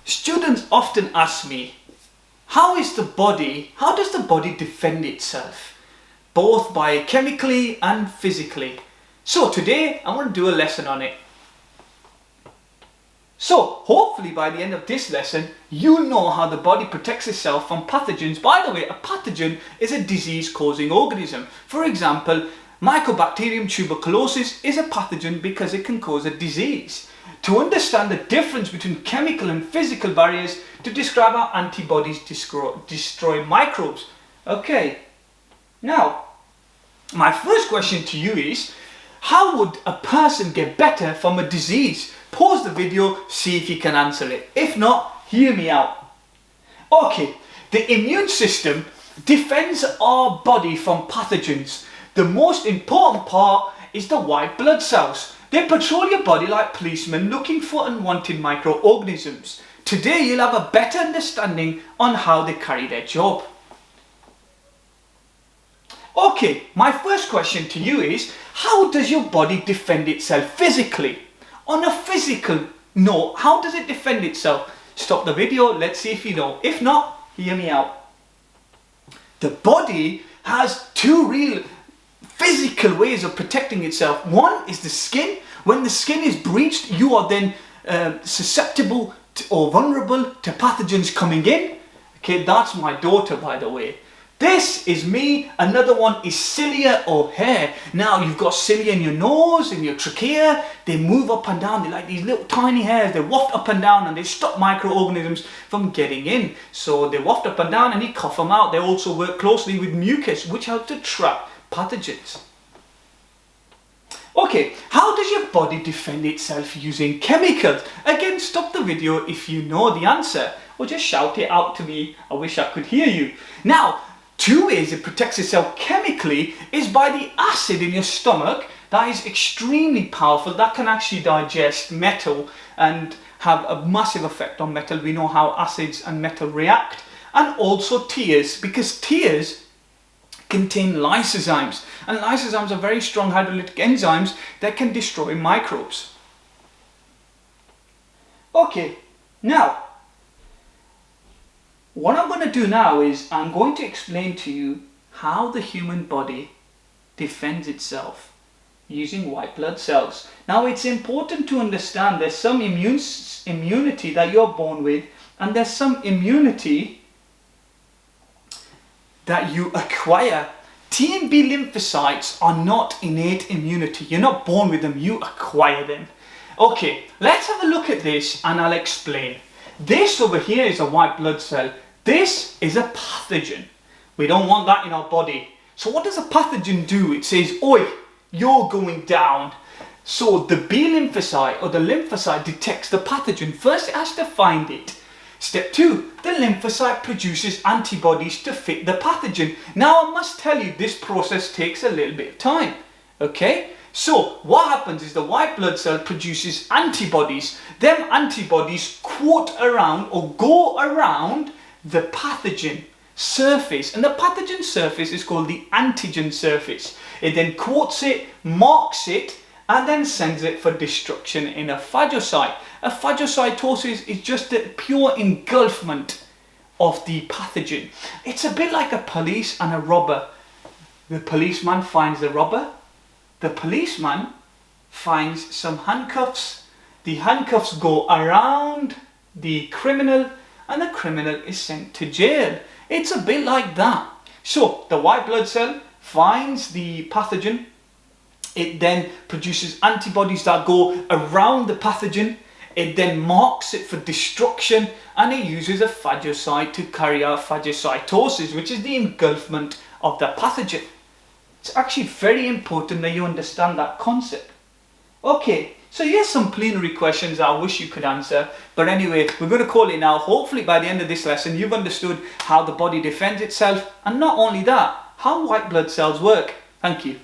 Students often ask me, how does the body defend itself, both biochemically and physically? So today I'm going to do a lesson on it. So hopefully by the end of this lesson, you'll know how the body protects itself from pathogens. By the way, a pathogen is a disease-causing organism. For example, Mycobacterium tuberculosis is a pathogen because it can cause a disease. To understand the difference between chemical and physical barriers, to describe how antibodies destroy microbes. Okay, now, my first question to you is, how would a person get better from a disease? Pause the video, see if you can answer it. If not, hear me out. Okay, the immune system defends our body from pathogens. The most important part is the white blood cells. They patrol your body like policemen looking for unwanted microorganisms. Today you'll have a better understanding on how they carry their job. Okay, my first question to you is, how does your body defend itself physically? On a physical note, how does it defend itself? Stop the video, let's see if you know. If not, hear me out. The body has two real physical ways of protecting itself. One is the skin. When the skin is breached, you are then susceptible or vulnerable to pathogens coming in. Okay, that's my daughter, by the way. This is me. Another one is cilia or hair. Now you've got cilia in your nose, in your trachea. They move up and down. They're like these little tiny hairs. They waft up and down and they stop microorganisms from getting in. So they waft up and down and you cough them out. They also work closely with mucus, which helps to trap pathogens. Okay, how does your body defend itself using chemicals? Again, stop the video if you know the answer, or just shout it out to me. I wish I could hear you. Now, two ways it protects itself chemically is by the acid in your stomach. That is extremely powerful. That can actually digest metal and have a massive effect on metal. We know how acids and metal react. And also tears, because tears contain lysozymes, and lysozymes are very strong hydrolytic enzymes that can destroy microbes. Okay, now what I'm going to do now is I'm going to explain to you how the human body defends itself using white blood cells. Now it's important to understand there's some immunity that you're born with, and there's some immunity that you acquire. T and B lymphocytes are not innate immunity. You're not born with them, you acquire them. Okay, let's have a look at this and I'll explain. This over here is a white blood cell. This is a pathogen. We don't want that in our body. So what does a pathogen do? It says, oi, you're going down. So the B lymphocyte or the lymphocyte detects the pathogen. First it has to find it. Step 2, the lymphocyte produces antibodies to fit the pathogen. Now I must tell you, this process takes a little bit of time. Okay, so what happens is the white blood cell produces antibodies. Them antibodies quote around or go around the pathogen surface, and the pathogen surface is called the antigen surface. It then quotes it, marks it, and then sends it for destruction in a phagocyte. A phagocytosis is just a pure engulfment of the pathogen. It's a bit like a police and a robber. The policeman finds the robber. The policeman finds some handcuffs. The handcuffs go around the criminal and the criminal is sent to jail. It's a bit like that. So the white blood cell finds the pathogen. It then produces antibodies that go around the pathogen. It then marks it for destruction, and it uses a phagocyte to carry out phagocytosis, which is the engulfment of the pathogen. It's actually very important that you understand that concept. Okay, so here's some plenary questions I wish you could answer. But anyway, we're going to call it now. Hopefully by the end of this lesson, you've understood how the body defends itself, and not only that, how white blood cells work. Thank you.